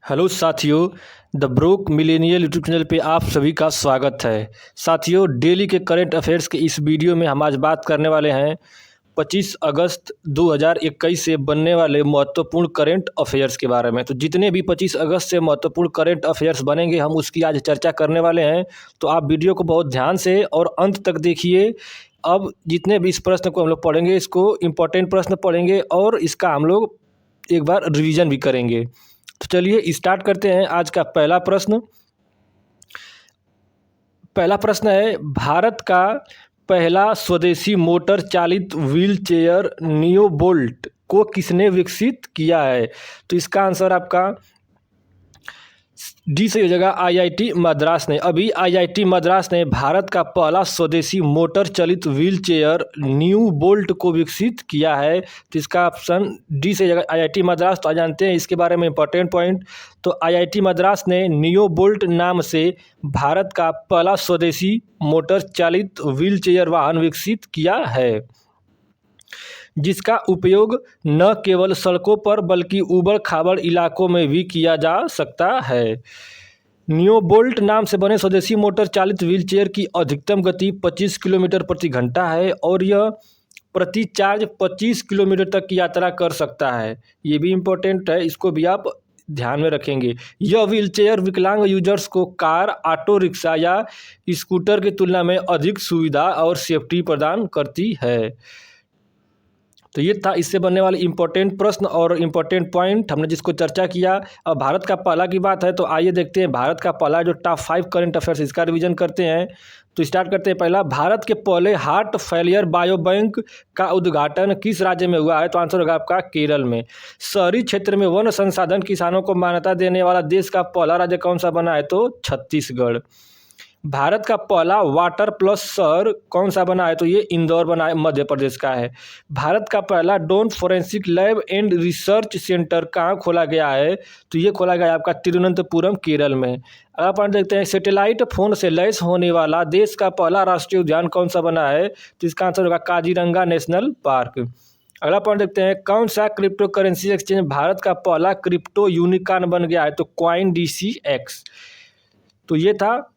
Hello साथियों, the broke millennial YouTube channel पे आप सभी का स्वागत है। साथियों, डेली के करंट अफेयर्स के इस वीडियो में हम आज बात करने वाले हैं 25 अगस्त 2021 से बनने वाले महत्वपूर्ण करंट अफेयर्स के बारे में। तो जितने भी 25 अगस्त से महत्वपूर्ण करंट अफेयर्स बनेंगे हम उसकी आज चर्चा करने वाले हैं। तो आप वीडियो को बहुत ध्यान से और अंत तक देखिए। अब जितने भी इस प्रश्न को हम लोग पढ़ेंगे, इसको इम्पोर्टेंट प्रश्न पढ़ेंगे और इसका हम लोग एक बार रिवीजन भी करेंगे। तो चलिए स्टार्ट करते हैं। आज का पहला प्रश्न है, भारत का पहला स्वदेशी मोटर चालित व्हील चेयर नियो बोल्ट को किसने विकसित किया है? तो इसका आंसर आपका डी से हो जाएगा, आईआईटी मद्रास ने। अभी आईआईटी मद्रास ने भारत का पहला स्वदेशी मोटर चालित व्हील चेयर न्यू बोल्ट को विकसित किया है। तो इसका ऑप्शन डी से हो जाएगा, आईआईटी मद्रास। तो जानते हैं इसके बारे में इंपॉर्टेंट पॉइंट। तो आईआईटी मद्रास ने नियो बोल्ट नाम से भारत का पहला स्वदेशी मोटर चालित व्हील चेयर वाहन विकसित किया है, जिसका उपयोग न केवल सड़कों पर बल्कि ऊबड़ खाबड़ इलाकों में भी किया जा सकता है। नियो बोल्ट नाम से बने स्वदेशी मोटर चालित व्हीलचेयर की अधिकतम गति 25 किलोमीटर प्रति घंटा है और यह प्रति चार्ज 25 किलोमीटर तक की यात्रा कर सकता है। ये भी इम्पोर्टेंट है, इसको भी आप ध्यान में रखेंगे। यह व्हीलचेयर विकलांग यूजर्स को कार, ऑटो रिक्शा या स्कूटर की तुलना में अधिक सुविधा और सेफ्टी प्रदान करती है। तो ये था इससे बनने वाले इम्पोर्टेंट प्रश्न और इम्पोर्टेंट पॉइंट हमने जिसको चर्चा किया। अब भारत का पहला की बात है तो आइए देखते हैं भारत का पहला जो टॉप 5 करंट अफेयर्स, इसका रिवीजन करते हैं। तो स्टार्ट करते हैं। पहला, भारत के पहले हार्ट फेलियर बायो बैंक का उद्घाटन किस राज्य में हुआ है? तो आंसर होगा आपका केरल में। शहरी क्षेत्र में वन संसाधन किसानों को मान्यता देने वाला देश का पहला राज्य कौन सा बना है? तो छत्तीसगढ़। भारत का पहला वाटर प्लस शहर कौन सा बना है? तो ये इंदौर बना है, मध्य प्रदेश का है। भारत का पहला drone forensic lab and research centre कहाँ खोला गया है? तो ये खोला गया है आपका तिरुवनंतपुरम, केरल में। अब आप देखते हैं, सैटेलाइट फोन से लैस होने वाला देश का पहला राष्ट्रीय उद्यान कौन सा बना है? तो इसका आंसर होगा काजीरंगा नेशनल पार्क। अगला पॉइंट देखते हैं, कौन सा क्रिप्टो करेंसी एक्सचेंज भारत का पहला क्रिप्टो यूनिकॉर्न बन गया है? तो कॉइन DCX। तो ये था।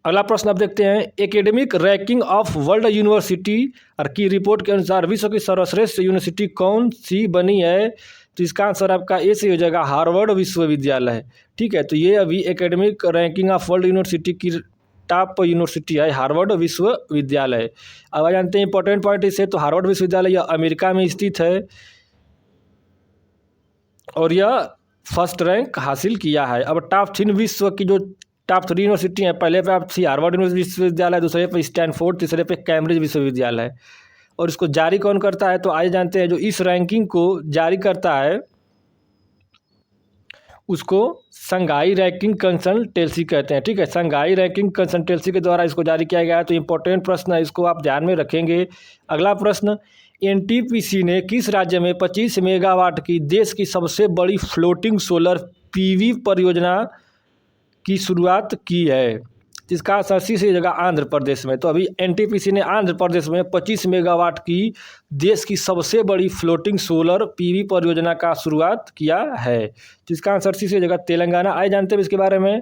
अगला प्रश्न आप देखते हैं, academic ranking of world university की रिपोर्ट के अनुसार विश्व की सर्वश्रेष्ठ यूनिवर्सिटी कौन सी बनी है? तो इसका आंसर आपका ए से हो जाएगा, हार्वर्ड विश्वविद्यालय। ठीक है, तो ये अभी academic ranking of world university की टॉप यूनिवर्सिटी है हार्वर्ड विश्वविद्यालय। अब जानते हैं इंपॉर्टेंट पॉइंट इससे। तो हार्वर्ड विश्वविद्यालय यह अमेरिका में स्थित है और यह फर्स्ट रैंक हासिल किया है। अब टॉप 3 विश्व की जो टॉप 3 यूनिवर्सिटी हैं, पहले पे आप थी हार्वर्ड विश्वविद्यालय, दूसरे पे स्टैनफोर्ड, तीसरे पे कैम्ब्रिज विश्वविद्यालय। और इसको जारी कौन करता है? तो आइए जानते हैं। जो इस रैंकिंग को जारी करता है उसको संघाई रैंकिंग कंसल्टेंसी कहते हैं। ठीक है, संघाई रैंकिंग कंसल्टेंसी के द्वारा इसको जारी किया गया है। तो इंपॉर्टेंट प्रश्न है, इसको आप ध्यान में रखेंगे। अगला प्रश्न, NTPC ने किस राज्य में 25 मेगावाट की देश की सबसे बड़ी फ्लोटिंग सोलर PV परियोजना की शुरुआत की है? जिसका सरसी से जगह आंध्र प्रदेश में। तो अभी NTPC ने आंध्र प्रदेश में 25 मेगावाट की देश की सबसे बड़ी फ्लोटिंग सोलर PV परियोजना का शुरुआत किया है, जिसका आंसर सी से जगह तेलंगाना। आए जानते हैं इसके बारे में।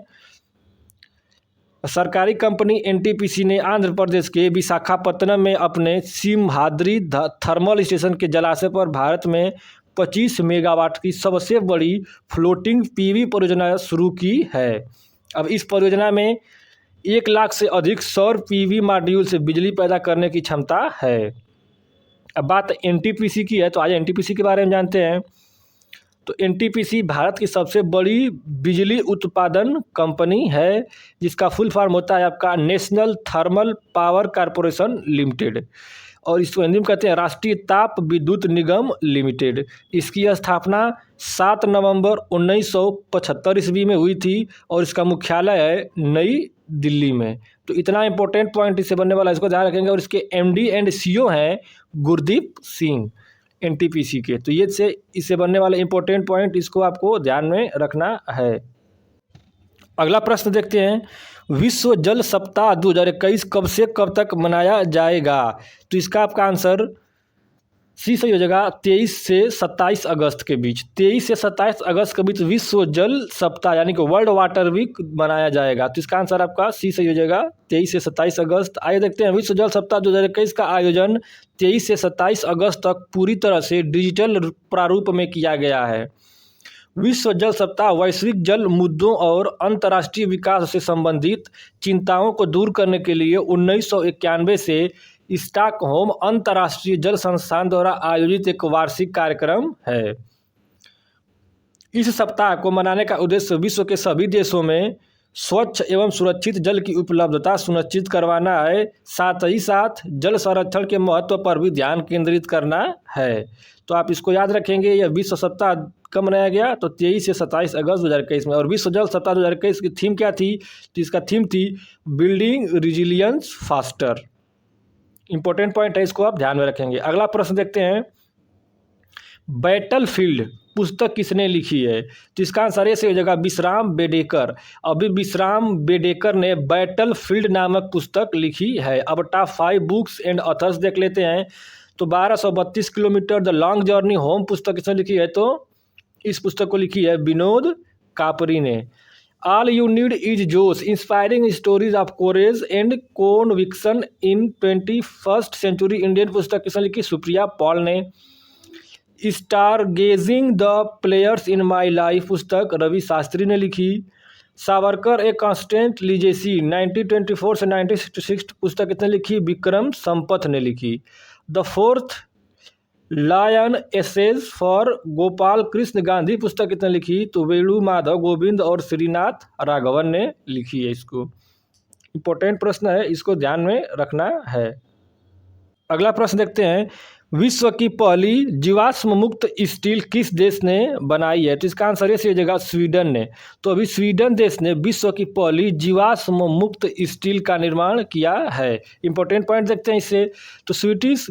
सरकारी कंपनी NTPC ने आंध्र प्रदेश के विशाखापत्तनम में अपने सिमहाद्री थर्मल स्टेशन के जलाशय पर भारत में 25 मेगावाट की सबसे बड़ी फ्लोटिंग PV परियोजना शुरू की है। अब इस परियोजना में 1 लाख से अधिक सौर PV मॉड्यूल से बिजली पैदा करने की क्षमता है। अब बात NTPC की है, तो आज NTPC के बारे में जानते हैं। तो NTPC भारत की सबसे बड़ी बिजली उत्पादन कंपनी है, जिसका फुल फॉर्म होता है आपका national thermal power corporation limited, और इसको हिंदी में कहते हैं राष्ट्रीय ताप विद्युत निगम लिमिटेड। इसकी स्थापना 7 नवंबर 1975 ईस्वी में हुई थी और इसका मुख्यालय है नई दिल्ली में। तो इतना इंपॉर्टेंट पॉइंट इससे बनने वाला है, इसको ध्यान रखेंगे। और इसके MD एंड CEO हैं गुरदीप सिंह NTPC के। तो ये से इससे बनने वाले इंपॉर्टेंट पॉइंट, इसको आपको ध्यान में रखना है। अगला प्रश्न देखते हैं, विश्व जल सप्ताह 2021 कब से कब तक मनाया जाएगा? तो इसका आपका आंसर सी सही हो जाएगा 23 से 27 अगस्त के बीच। 23 से 27 अगस्त के बीच विश्व जल सप्ताह यानी कि वर्ल्ड वाटर वीक मनाया जाएगा। तो इसका आंसर आपका सी सही हो जाएगा 23 से 27 अगस्त। आइए देखते हैं विश्व जल सप्ताह 2021 का आयोजन 23 से 27 अगस्त तक पूरी तरह से डिजिटल प्रारूप में किया गया है। विश्व जल सप्ताह वैश्विक जल मुद्दों और अंतर्राष्ट्रीय विकास से संबंधित चिंताओं को दूर करने के लिए 1991 से स्टॉकहोम अंतर्राष्ट्रीय जल संस्थान द्वारा आयोजित एक वार्षिक कार्यक्रम है। इस सप्ताह को मनाने का उद्देश्य विश्व के सभी देशों में स्वच्छ एवं सुरक्षित जल की उपलब्धता सुनिश्चित करवाना है, साथ ही साथ जल संरक्षण के महत्व पर भी ध्यान केंद्रित करना है। तो आप इसको याद रखेंगे। यह विश्व सप्ताह कब मनाया गया? तो 23 से 27 अगस्त 2021 में। और विश्व जल सप्ताह 2021 की थीम क्या थी? तो इसका थीम थी building resilience faster. Important point है, इसको आप ध्यान में रखेंगे। अगला प्रश्न देखते हैं, बैटलफील्ड पुस्तक किसने लिखी है? तो इसका आंसर ऐसे हो जाएगा विश्राम बेडेकर। अभी विश्राम बेडेकर ने बैटलफील्ड नामक पुस्तक लिखी है। अब टॉप 5 बुक्स एंड ऑथर्स देख लेते हैं। तो 1232 kilometre the long journey home पुस्तक किसने लिखी है? तो इस पुस्तक को लिखी है विनोद कापरी ने। All you need is josh inspiring stories of courage and conviction in 21st century Indian पुस्तक किसने लिखी? सुप्रिया पॉल ने। Stargazing the players in my life पुस्तक रवि शास्त्री ने लिखी। सावरकर ए कांस्टेंट लीजेसी 1924 से 1966 पुस्तक किसने लिखी? विक्रम संपथ ने लिखी। The fourth lion essays for Gopal Krishna Gandhi पुस्तक किसने लिखी? तो वेणु माधव गोविंद और श्रीनाथ राघवन ने लिखी है। इसको इंपॉर्टेंट प्रश्न है, इसको ध्यान में रखना है। अगला प्रश्न देखते हैं, विश्व की पहली जीवाश्म मुक्त स्टील किस देश ने बनाई है? तो इसका आंसर ये हो जाएगा स्वीडन ने। तो अभी स्वीडन देश ने विश्व की पहली जीवाश्म मुक्त स्टील का निर्माण किया है। इंपॉर्टेंट पॉइंट देखते हैं इससे। तो Swedish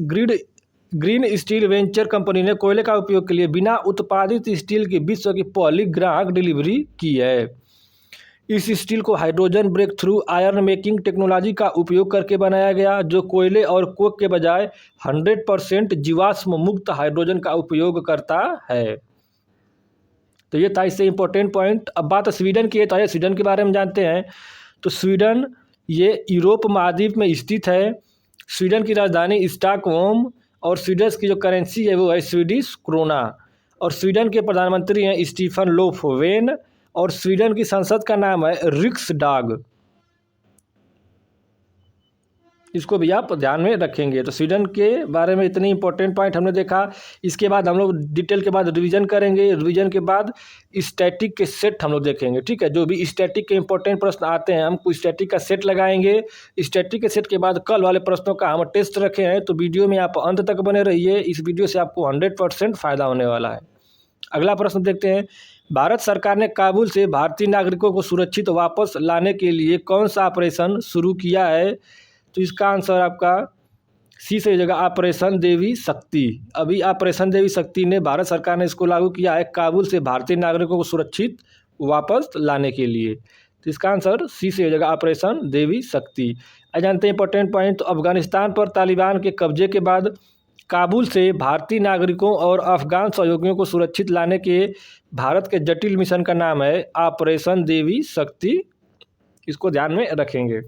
green steel venture company ने कोयले का उपयोग के लिए बिना उत्पादित स्टील की विश्व की पहली ग्राहक डिलीवरी की है। इस स्टील को hydrogen breakthrough iron making technology का उपयोग करके बनाया गया, जो कोयले और कोक के बजाय 100% जीवाश्म मुक्त हाइड्रोजन का उपयोग करता है। तो ये था इससे इंपॉर्टेंट पॉइंट। अब बात स्वीडन की है, तो आइए स्वीडन के बारे में जानते हैं। तो स्वीडन ये यूरोप महाद्वीप में स्थित है। स्वीडन की राजधानी स्टॉकहोम और स्वीडिश की जो करेंसी है वो है स्वीडिश क्रोना। और स्वीडन के प्रधानमंत्री हैं स्टीफन लोफवेन। और स्वीडन की संसद का नाम है रिक्सडाग। इसको भी आप ध्यान में रखेंगे। तो स्वीडन के बारे में इतने इंपॉर्टेंट पॉइंट हमने देखा। इसके बाद हम लोग डिटेल के बाद रिवीजन करेंगे। रिवीजन के बाद स्टैटिक के सेट हम लोग देखेंगे, ठीक है। जो भी स्टैटिक के इंपॉर्टेंट प्रश्न आते हैं, हम स्टैटिक का सेट लगाएंगे। स्टैटिक के सेट के बाद कल वाले प्रश्नों का हम टेस्ट रखे हैं। तो वीडियो में आप अंत तक बने रहिए। इस वीडियो से आपको 100% फ़ायदा होने वाला है। अगला प्रश्न देखते हैं, भारत सरकार ने काबुल से भारतीय नागरिकों को सुरक्षित वापस लाने के लिए कौन सा ऑपरेशन शुरू किया है? तो इसका आंसर आपका सी से हो जाएगा ऑपरेशन देवी शक्ति। अभी ऑपरेशन देवी शक्ति ने भारत सरकार ने इसको लागू किया है काबुल से भारतीय नागरिकों को सुरक्षित वापस लाने के लिए। तो इसका आंसर सी से हो जाएगा ऑपरेशन देवी शक्ति। आज जानते हैं इंपॉर्टेंट पॉइंट। तो अफगानिस्तान पर तालिबान के कब्जे के बाद काबुल से भारतीय नागरिकों और अफगान सहयोगियों को सुरक्षित लाने के भारत के जटिल मिशन का नाम है ऑपरेशन देवी शक्ति। इसको ध्यान में रखेंगे।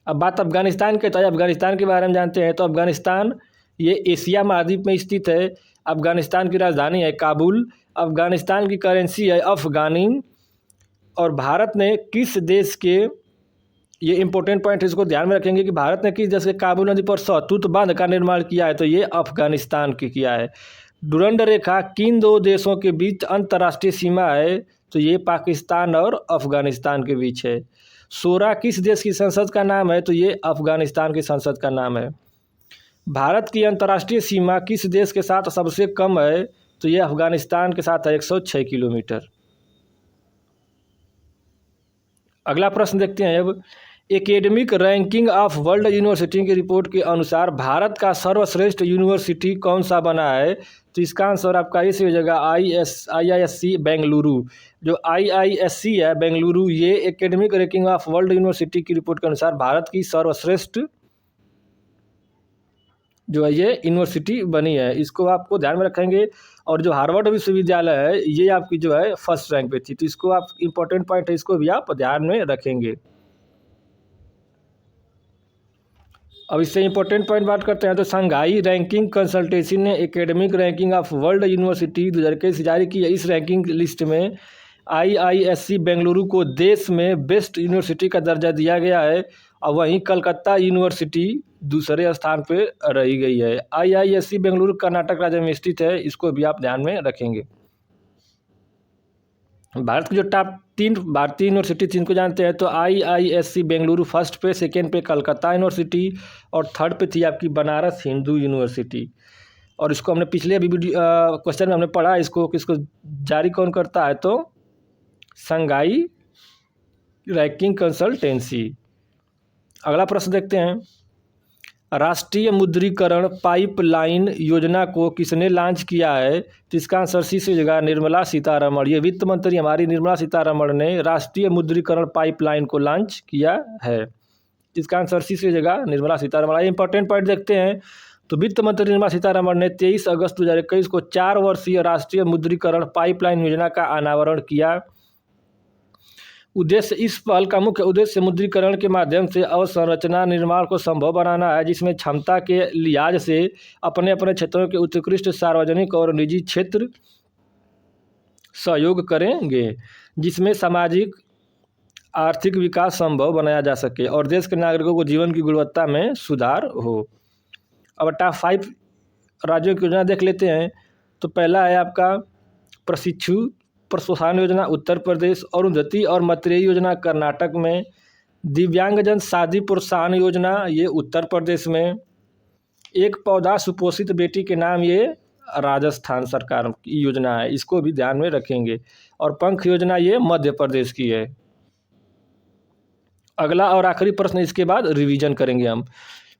अब बात अफगानिस्तान के, तो अफगानिस्तान के बारे में जानते हैं। तो अफगानिस्तान ये एशिया महाद्वीप में स्थित है। अफगानिस्तान की राजधानी है काबुल। अफगानिस्तान की करेंसी है अफगानी। और भारत ने किस देश के, ये इंपॉर्टेंट पॉइंट है, इसको ध्यान में रखेंगे कि भारत ने किस देश के काबुल नदी पर सहतूत बांध का निर्माण किया है? तो ये अफगानिस्तान की किया है। डुरंड रेखा किन दो देशों के बीच अंतर्राष्ट्रीय सीमा है? तो ये पाकिस्तान और अफगानिस्तान के बीच है। शोरा किस देश की संसद का नाम है? तो ये अफगानिस्तान की संसद का नाम है। भारत की अंतर्राष्ट्रीय सीमा किस देश के साथ सबसे कम है? तो ये अफगानिस्तान के साथ है 106 किलोमीटर। अगला प्रश्न देखते हैं अब, academic ranking of world university की रिपोर्ट के अनुसार भारत का सर्वश्रेष्ठ यूनिवर्सिटी कौन सा बना है? तो इसका आंसर आपका इसे हो जाएगा IISc बेंगलुरु। जो IISc है बेंगलुरु, ये academic ranking of world university की रिपोर्ट के अनुसार भारत की सर्वश्रेष्ठ जो है ये यूनिवर्सिटी बनी है, इसको आपको ध्यान में रखेंगे। और जो हार्वर्ड विश्वविद्यालय है ये आपकी जो है फर्स्ट रैंक पे थी, तो इसको आप इम्पोर्टेंट पॉइंट है, इसको भी आप ध्यान में रखेंगे। अब इससे इम्पोर्टेंट पॉइंट बात करते हैं तो शंघाई रैंकिंग कंसल्टेंसी ने academic ranking of world university 2021 जारी की है। इस रैंकिंग लिस्ट में IISc बेंगलुरु को देश में बेस्ट यूनिवर्सिटी का दर्जा दिया गया है, और वहीं कलकत्ता यूनिवर्सिटी दूसरे स्थान पर रही गई है। IISc बेंगलुरु कर्नाटक राज्य में स्थित है, इसको भी आप ध्यान में रखेंगे। भारत की जो टॉप 3 भारतीय यूनिवर्सिटी जिनको जानते हैं तो IISc बेंगलुरु फर्स्ट पे, सेकेंड पे कलकत्ता यूनिवर्सिटी, और थर्ड पे थी आपकी बनारस हिंदू यूनिवर्सिटी। और इसको हमने पिछले अभी क्वेश्चन में हमने पढ़ा, इसको किसको जारी कौन करता है तो शंघाई रैंकिंग कंसल्टेंसी। अगला प्रश्न देखते हैं, राष्ट्रीय मुद्रीकरण पाइपलाइन योजना को किसने लॉन्च किया है? तो इसका आंसर सी से जगह निर्मला सीतारमण। ये वित्त मंत्री हमारी निर्मला सीतारमण ने राष्ट्रीय मुद्रीकरण पाइपलाइन को लॉन्च किया है। इसका आंसर सी से जगह निर्मला सीतारमण। आइए इंपॉर्टेंट पॉइंट देखते हैं। तो वित्त मंत्री निर्मला सीतारमण ने 23 अगस्त 2021 को 4 वर्षीय राष्ट्रीय मुद्रीकरण पाइपलाइन योजना का अनावरण किया। उद्देश्य, इस पहल का मुख्य उद्देश्य मुद्रीकरण के माध्यम से अवसंरचना निर्माण को संभव बनाना है, जिसमें क्षमता के लिहाज से अपने अपने क्षेत्रों के उत्कृष्ट सार्वजनिक और निजी क्षेत्र सहयोग करेंगे, जिसमें सामाजिक आर्थिक विकास संभव बनाया जा सके और देश के नागरिकों को जीवन की गुणवत्ता में सुधार हो। अब टॉप 5 राज्यों की योजना देख लेते हैं। तो पहला है आपका प्रशिक्षु प्रोत्साहन योजना उत्तर प्रदेश, अरुंधति और मैत्रेयी योजना कर्नाटक में, दिव्यांगजन शादी प्रोत्साहन योजना ये उत्तर प्रदेश में, एक पौधा सुपोषित बेटी के नाम ये राजस्थान सरकार की योजना है, इसको भी ध्यान में रखेंगे, और पंख योजना ये मध्य प्रदेश की है। अगला और आखिरी प्रश्न, इसके बाद रिवीजन करेंगे हम।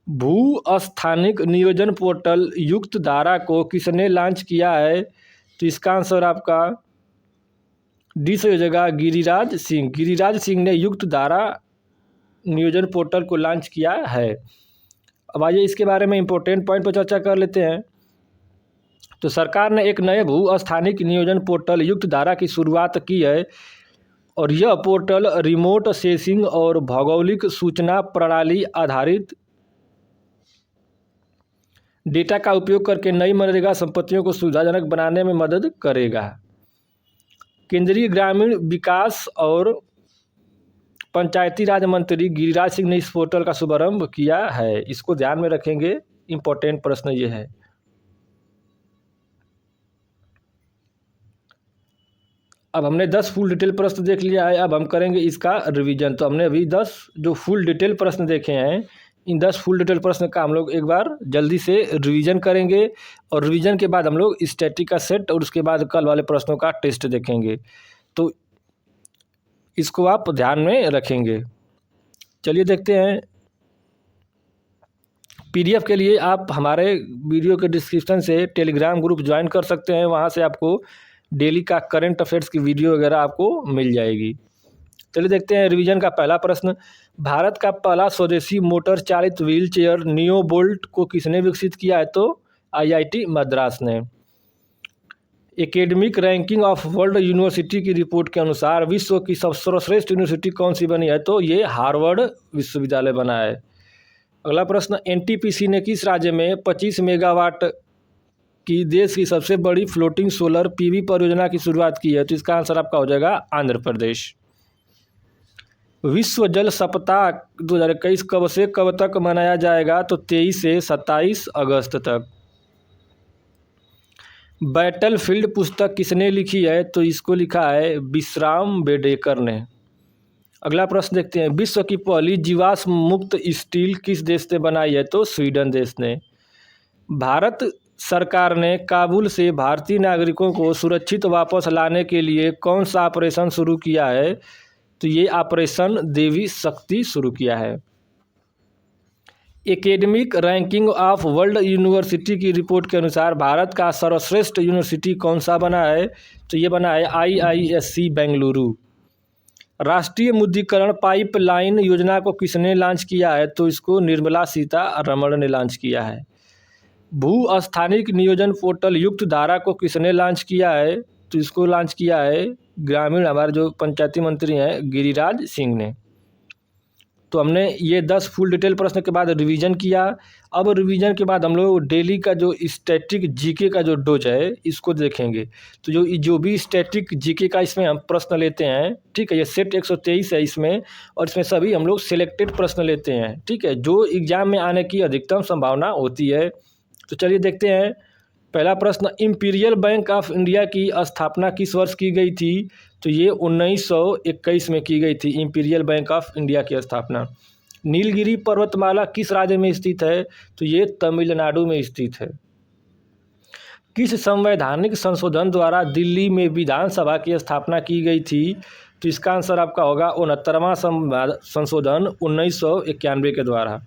भू स्थानिक नियोजन पोर्टल युक्त धारा को किसने लॉन्च किया है? तो इसका आंसर आपका डी से हो जाएगा गिरिराज सिंह। गिरिराज सिंह ने युक्त धारा नियोजन पोर्टल को लॉन्च किया है। अब आइए इसके बारे में इंपॉर्टेंट पॉइंट पर चर्चा कर लेते हैं। तो सरकार ने एक नए भू स्थानिक नियोजन पोर्टल युक्त धारा की शुरुआत की है, और यह पोर्टल रिमोट सेंसिंग और भौगोलिक सूचना प्रणाली आधारित डेटा का उपयोग करके नई मनरेगा संपत्तियों को सुविधाजनक बनाने में मदद करेगा। केंद्रीय ग्रामीण विकास और पंचायती राज मंत्री गिरिराज सिंह ने इस पोर्टल का शुभारंभ किया है, इसको ध्यान में रखेंगे। इंपॉर्टेंट प्रश्न ये है। अब हमने 10 फुल डिटेल प्रश्न देख लिया है, अब हम करेंगे इसका रिवीजन। तो हमने अभी 10 जो फुल डिटेल प्रश्न देखे हैं, इन 10 फुल डिटेल प्रश्न का हम लोग एक बार जल्दी से रिवीजन करेंगे, और रिवीजन के बाद हम लोग स्टैटिक का सेट और उसके बाद कल वाले प्रश्नों का टेस्ट देखेंगे। तो इसको आप ध्यान में रखेंगे। चलिए देखते हैं। PDF के लिए आप हमारे वीडियो के डिस्क्रिप्शन से टेलीग्राम ग्रुप ज्वाइन कर सकते हैं, वहाँ से आपको डेली का करंट अफेयर्स की वीडियो वगैरह आपको मिल जाएगी। चलिए देखते हैं रिवीजन का पहला प्रश्न। भारत का पहला स्वदेशी मोटर चालित व्हील चेयर नियो बोल्ट को किसने विकसित किया है? तो IIT मद्रास ने। Academic ranking of world university की रिपोर्ट के अनुसार विश्व की सर्वश्रेष्ठ यूनिवर्सिटी कौन सी बनी है? तो ये हार्वर्ड विश्वविद्यालय बना है। अगला प्रश्न, NTPC ने किस राज्य में 25 मेगावाट की देश की सबसे बड़ी फ्लोटिंग सोलर PV परियोजना की शुरुआत की है? तो इसका आंसर आपका हो जाएगा आंध्र प्रदेश। विश्व जल सप्ताह 2021 कब से कब तक मनाया जाएगा? तो 23 से 27 अगस्त तक। बैटलफील्ड पुस्तक किसने लिखी है? तो इसको लिखा है विश्राम बेडेकर ने। अगला प्रश्न देखते हैं, विश्व की पहली जीवाश्म मुक्त स्टील किस देश ने बनाई है? तो स्वीडन देश ने। भारत सरकार ने काबुल से भारतीय नागरिकों को सुरक्षित वापस लाने के लिए कौन सा ऑपरेशन शुरू किया है? तो ये ऑपरेशन देवी शक्ति शुरू किया है। Academic ranking of world university की रिपोर्ट के अनुसार भारत का सर्वश्रेष्ठ यूनिवर्सिटी कौन सा बना है? तो ये बना है IISc बेंगलुरु। राष्ट्रीय मुद्रीकरण पाइपलाइन योजना को किसने लॉन्च किया है? तो इसको निर्मला सीतारमण ने लॉन्च किया है। भू स्थानिक नियोजन पोर्टल युक्त धारा को किसने लॉन्च किया है? तो इसको लॉन्च किया है ग्रामीण हमारे जो पंचायती मंत्री हैं गिरिराज सिंह ने। तो हमने ये 10 फुल डिटेल प्रश्न के बाद रिवीजन किया। अब रिवीजन के बाद हम लोग डेली का जो स्टैटिक जीके का जो डोज है इसको देखेंगे। तो जो भी स्टैटिक जीके का इसमें हम प्रश्न लेते हैं, ठीक है, ये सेट 123 है इसमें, और इसमें सभी हम लोग सिलेक्टेड प्रश्न लेते हैं, ठीक है, जो एग्जाम में आने की अधिकतम संभावना होती है। तो चलिए देखते हैं। पहला प्रश्न, इंपीरियल बैंक ऑफ इंडिया की स्थापना किस वर्ष की गई थी? तो ये 1921 में की गई थी इंपीरियल बैंक ऑफ इंडिया की स्थापना। नीलगिरी पर्वतमाला किस राज्य में स्थित है? तो ये तमिलनाडु में स्थित है। किस संवैधानिक संशोधन द्वारा दिल्ली में विधानसभा की स्थापना की गई थी? तो इसका आंसर आपका होगा 69वां संशोधन 1991 के द्वारा।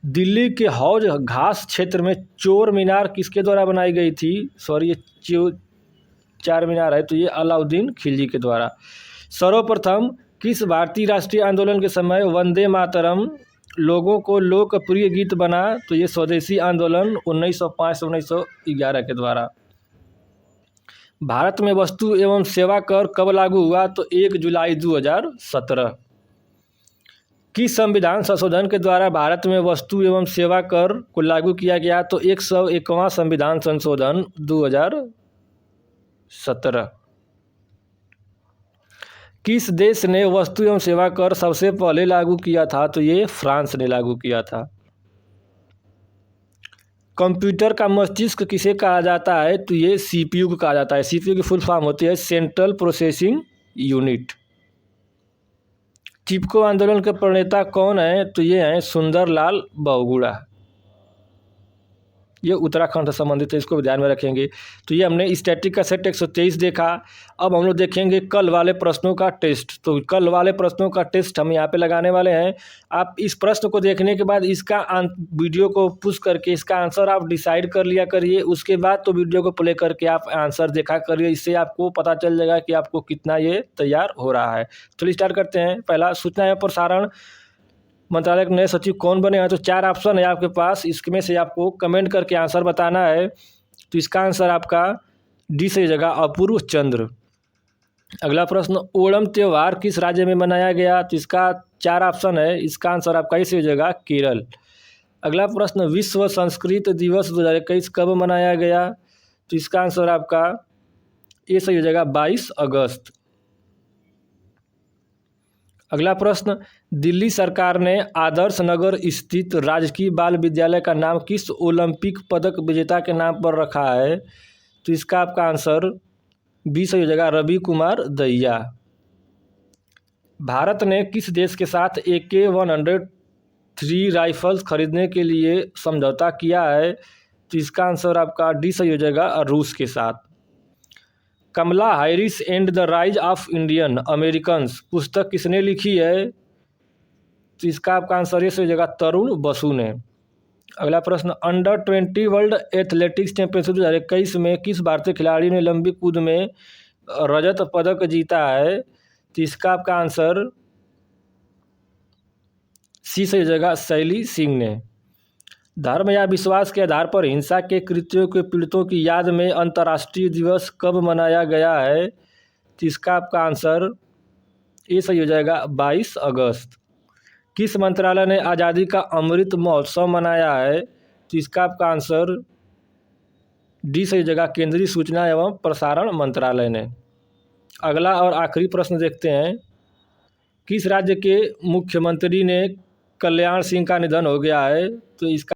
दिल्ली के हौज घास क्षेत्र में चोर मीनार किसके द्वारा बनाई गई थी? सॉरी, ये चार मीनार है, तो ये अलाउद्दीन खिलजी के द्वारा। सर्वप्रथम किस भारतीय राष्ट्रीय आंदोलन के समय वंदे मातरम लोगों को लोकप्रिय गीत बना? तो ये स्वदेशी आंदोलन 1905 से 1911 के द्वारा। भारत में वस्तु एवं सेवा कर कब लागू हुआ? तो 1 जुलाई 2017। किस संविधान संशोधन के द्वारा भारत में वस्तु एवं सेवा कर को लागू किया गया? तो 101वां संविधान संशोधन 2017। किस देश ने वस्तु एवं सेवा कर सबसे पहले लागू किया था? तो ये फ्रांस ने लागू किया था। कंप्यूटर का मस्तिष्क किसे कहा जाता है? तो ये सीपीयू को कहा जाता है। सीपीयू की फुल फॉर्म होती है सेंट्रल प्रोसेसिंग यूनिट। चिपको आंदोलन के प्रणेता कौन है? तो ये हैं सुंदरलाल बहुगुणा। ये उत्तराखंड से संबंधित है, इसको भी ध्यान में रखेंगे। तो ये हमने स्टैटिक का सेट 123 देखा। अब हम लोग देखेंगे कल वाले प्रश्नों का टेस्ट। तो कल वाले प्रश्नों का टेस्ट हम यहाँ पे लगाने वाले हैं। आप इस प्रश्न को देखने के बाद इसका वीडियो को पुश करके इसका आंसर आप डिसाइड कर लिया करिए। उसके बाद तो वीडियो को प्ले करके आप आंसर देखा करिए। इससे आपको पता चल जाएगा कि आपको कितना ये तैयार हो रहा है। चलिए स्टार्ट करते हैं। पहला, सूचना एवं प्रसारण मंत्रालय के नए सचिव कौन बने हैं? तो 4 ऑप्शन है आपके पास, इसमें से आपको कमेंट करके आंसर बताना है। तो इसका आंसर आपका डी से जगह अपूर्व चंद्र। अगला प्रश्न, ओणम त्यौहार किस राज्य में मनाया गया? तो इसका 4 ऑप्शन है, इसका आंसर आपका इस हो जाएगा केरल। अगला प्रश्न, विश्व संस्कृत दिवस 2021 कब मनाया गया? तो इसका आंसर आपका ये सही हो जाएगा 22 अगस्त। अगला प्रश्न, दिल्ली सरकार ने आदर्श नगर स्थित राजकीय बाल विद्यालय का नाम किस ओलंपिक पदक विजेता के नाम पर रखा है? तो इसका आपका आंसर बी सही हो जाएगा रवि कुमार दहिया। भारत ने किस देश के साथ AK-103 राइफल्स खरीदने के लिए समझौता किया है? तो इसका आंसर आपका डी सही हो जाएगा रूस के साथ। Kamala Harris and the rise of Indian Americans पुस्तक किसने लिखी है? तो इसका आपका आंसर ये हो जाएगा तरुण बसु ने। अगला प्रश्न, अंडर-20 वर्ल्ड एथलेटिक्स चैंपियनशिप 2021 में किस भारतीय खिलाड़ी ने लंबी कूद में रजत पदक जीता है? तो इसका आपका आंसर सी से हो जाएगा शैली सिंह ने। धर्म या विश्वास के आधार पर हिंसा के कृत्यों के पीड़ितों की याद में अंतर्राष्ट्रीय दिवस कब मनाया गया है? तो इसका आपका आंसर ये सही हो जाएगा 22 अगस्त। किस मंत्रालय ने आज़ादी का अमृत महोत्सव मनाया है? तो इसका आपका आंसर डी सही जगह केंद्रीय सूचना एवं प्रसारण मंत्रालय ने। अगला और आखिरी प्रश्न देखते हैं। किस राज्य के मुख्यमंत्री ने कल्याण सिंह का निधन हो गया है? तो इसका